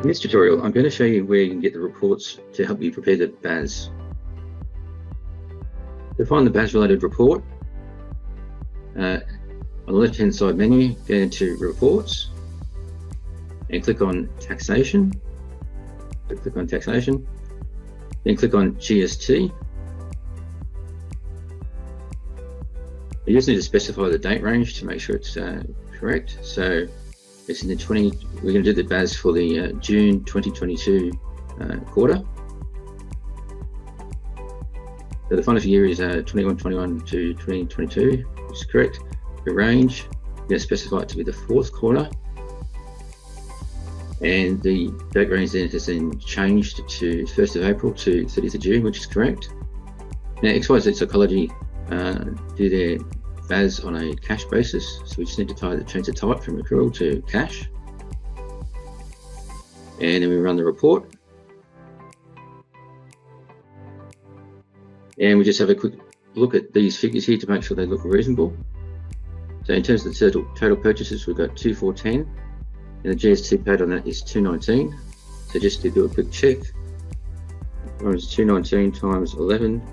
In this tutorial, I'm going to show you where you can get the reports to help you prepare the BAS. To find the BAS related report, on the left-hand side menu, go into Reports and click on Taxation. So click on Taxation, then click on GST. You just need to specify the date range to make sure it's correct. So it's in the we're going to do the BAS for the June 2022 quarter. So the financial year is 21-21 to 2022, which is correct. The range, we're going to specify it to be the fourth quarter. And the date range then has been changed to 1st of April to 30th of June, which is correct. Now, XYZ Psychology do their BAS on a cash basis, so we just need to change the type from accrual to cash. And then we run the report. And we just have a quick look at these figures here to make sure they look reasonable. So in terms of the total purchases, we've got 2410, and the GST paid on that is 219. So just to do a quick check, times 219 times 11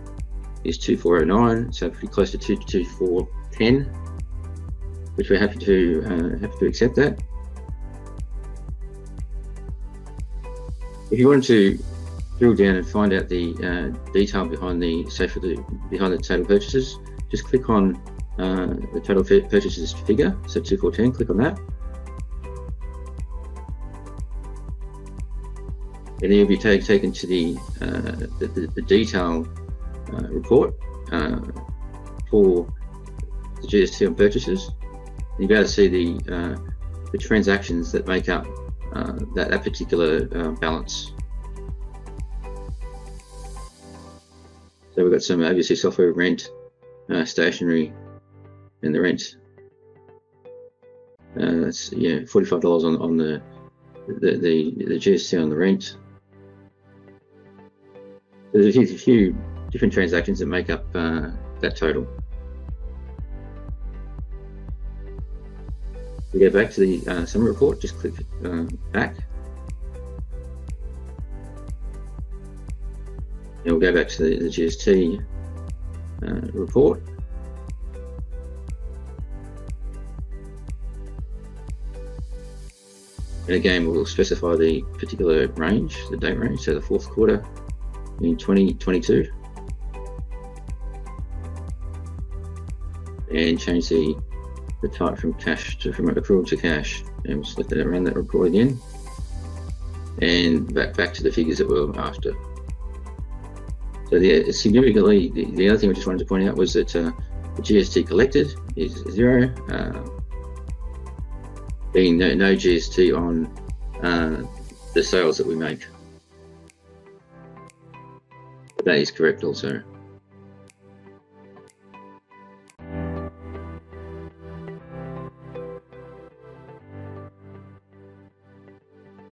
is 2409, so pretty close to 22410, which we're happy to accept that. If you wanted to drill down and find out the detail behind the total purchases, just click on the total purchases figure, so 2410, click on that. And then you'll be taken to the detail report for the GST on purchases. You'll be able to see the transactions that make up that particular balance. So we've got some obviously software rent, stationery, and the rent. That's $45 on the GST on the rent. There's a few different transactions that make up that total. We go back to the summary report, just click back. And we'll go back to the GST report. And again, we'll specify the particular range, the date range, so the fourth quarter in 2022. And change the type from accrual to cash, and we'll select that and run that report again, and back to the figures that we were after. So significantly, the other thing I just wanted to point out was that the GST collected is 0, being no GST on the sales that we make. That is correct also.